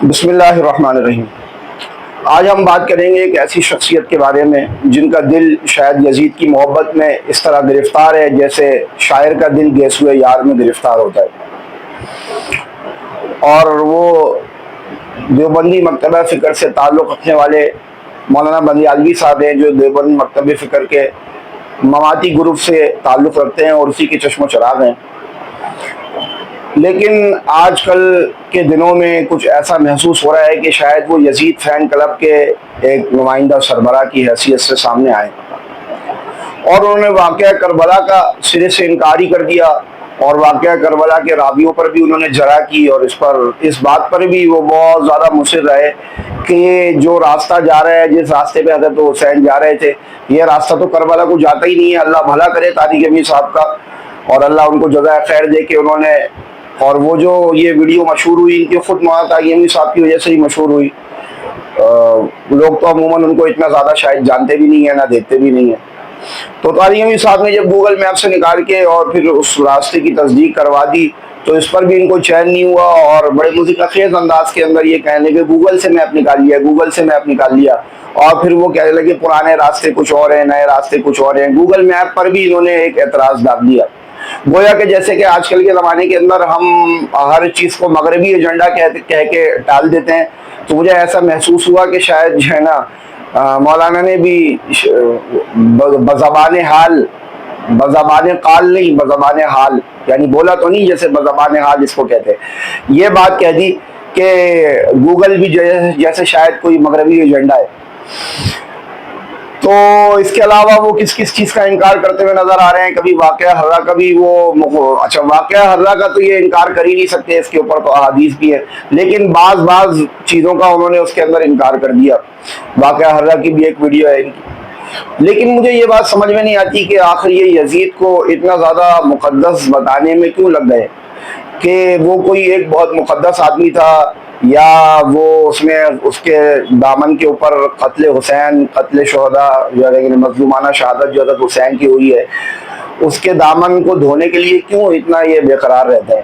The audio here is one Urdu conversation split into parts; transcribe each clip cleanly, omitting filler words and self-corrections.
بسم اللہ الرحمن الرحیم۔ آج ہم بات کریں گے ایک ایسی شخصیت کے بارے میں جن کا دل شاید یزید کی محبت میں اس طرح گرفتار ہے جیسے شاعر کا دل گیسوئے یار میں گرفتار ہوتا ہے، اور وہ دیوبندی مکتبہ فکر سے تعلق رکھنے والے مولانا بندیالوی صاحب ہیں، جو دیوبند مکتبہ فکر کے مواتی گروپ سے تعلق رکھتے ہیں اور اسی کے چشم و چراغ ہیں۔ لیکن آج کل کے دنوں میں کچھ ایسا محسوس ہو رہا ہے کہ شاید وہ یزید فین کلب کے ایک نمائندہ سربراہ کی حیثیت سے سامنے آئے، اور انہوں نے واقعہ کربلا کا سرے سے انکار ہی کر دیا، اور واقعہ کربلا کے راویوں پر بھی انہوں نے جرح کی، اور اس بات پر بھی وہ بہت زیادہ مصر رہے کہ یہ جو راستہ جا رہا ہے، جس راستے پہ حضرت حسین جا رہے تھے، یہ راستہ تو کربلا کو جاتا ہی نہیں ہے۔ اللہ بھلا کرے طارق امین صاحب کا، اور اللہ ان کو جزائے خیر دے کہ انہوں نے، اور وہ جو یہ ویڈیو مشہور ہوئی ان کی خود مولانا طارق امین صاحب کی وجہ سے ہی مشہور ہوئی۔ لوگ تو عموماً ان کو اتنا زیادہ شاید جانتے بھی نہیں ہیں، نہ دیکھتے بھی نہیں ہیں۔ تو طارق امین صاحب نے جب گوگل میپ سے نکال کے اور پھر اس راستے کی تصدیق کروا دی تو اس پر بھی ان کو چین نہیں ہوا، اور بڑے موسیقی خیز انداز کے اندر یہ کہنے لگے گوگل سے میپ نکال لیا، گوگل سے میپ نکال لیا، اور پھر وہ کہنے لگے پرانے راستے کچھ اور ہیں، نئے راستے کچھ اور ہیں۔ گوگل میپ پر بھی انہوں نے ایک اعتراض ڈال دیا، گویا کہ جیسے کہ آج کل کے زمانے کے اندر ہم ہر چیز کو مغربی ایجنڈا کہہ کے ٹال دیتے ہیں۔ تو مجھے ایسا محسوس ہوا کہ شاید جو ہے نا مولانا نے بھی بزبان حال، بزبان قال نہیں، بزبان حال، یعنی بولا تو نہیں جیسے بزبان حال اس کو کہتے ہیں، یہ بات کہہ دی کہ گوگل بھی جیسے شاید کوئی مغربی ایجنڈا ہے۔ تو اس کے علاوہ وہ کس چیز کا انکار کرتے ہوئے نظر آ رہے ہیں؟ کبھی واقعہ حرہ کا بھی اچھا واقعہ حرہ کا تو یہ انکار کر ہی نہیں سکتے، اس کے اوپر تو احادیث بھی ہے، لیکن بعض چیزوں کا انہوں نے اس کے اندر انکار کر دیا۔ واقعہ حرہ کی بھی ایک ویڈیو ہے ان کی، لیکن مجھے یہ بات سمجھ میں نہیں آتی کہ آخر یہ یزید کو اتنا زیادہ مقدس بتانے میں کیوں لگ گئے، کہ وہ کوئی ایک بہت مقدس آدمی تھا، یا وہ اس کے دامن کے اوپر قتل حسین، قتل شہداء، مظلومانہ شہادت جو حضرت حسین کی ہوئی ہے، اس کے دامن کو دھونے کے لیے کیوں اتنا یہ بے قرار رہتے ہیں؟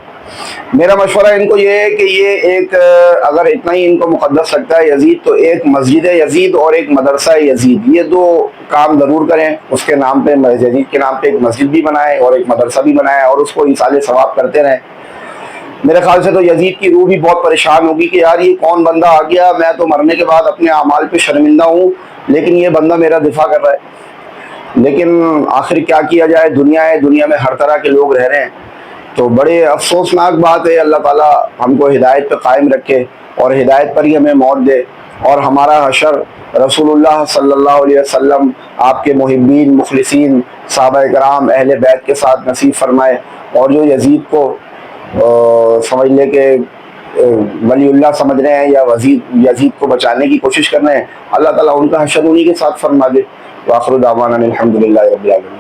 میرا مشورہ ان کو یہ ہے کہ یہ ایک، اگر اتنا ہی ان کو مقدس لگتا ہے یزید، تو ایک مسجد یزید اور ایک مدرسہ یزید، یہ دو کام ضرور کریں۔ اس کے نام پہ، یزید کے نام پہ ایک مسجد بھی بنائیں اور ایک مدرسہ بھی بنائیں، اور اس کو ایصال ثواب کرتے رہیں۔ میرے خیال سے تو یزید کی روح بھی بہت پریشان ہوگی کہ یار یہ کون بندہ آ گیا، میں تو مرنے کے بعد اپنے اعمال پہ شرمندہ ہوں، لیکن یہ بندہ میرا دفاع کر رہا ہے۔ لیکن آخر کیا کیا جائے، دنیا ہے، دنیا میں ہر طرح کے لوگ رہ رہے ہیں۔ تو بڑے افسوسناک بات ہے، اللہ تعالیٰ ہم کو ہدایت پہ قائم رکھے اور ہدایت پر ہی ہمیں موت دے، اور ہمارا حشر رسول اللہ صلی اللہ علیہ وسلم، آپ کے محبین، مخلصین، صحابہ کرام، اہل بیت کے ساتھ نصیب فرمائے۔ اور جو یزید کو سمجھ لے کہ ولی اللہ سمجھ رہے ہیں یا یزید کو بچانے کی کوشش کر رہے ہیں، اللہ تعالیٰ ان کا حشر انہی کے ساتھ فرما دے۔ وآخر دعوانا الحمدللہ رب العالمین۔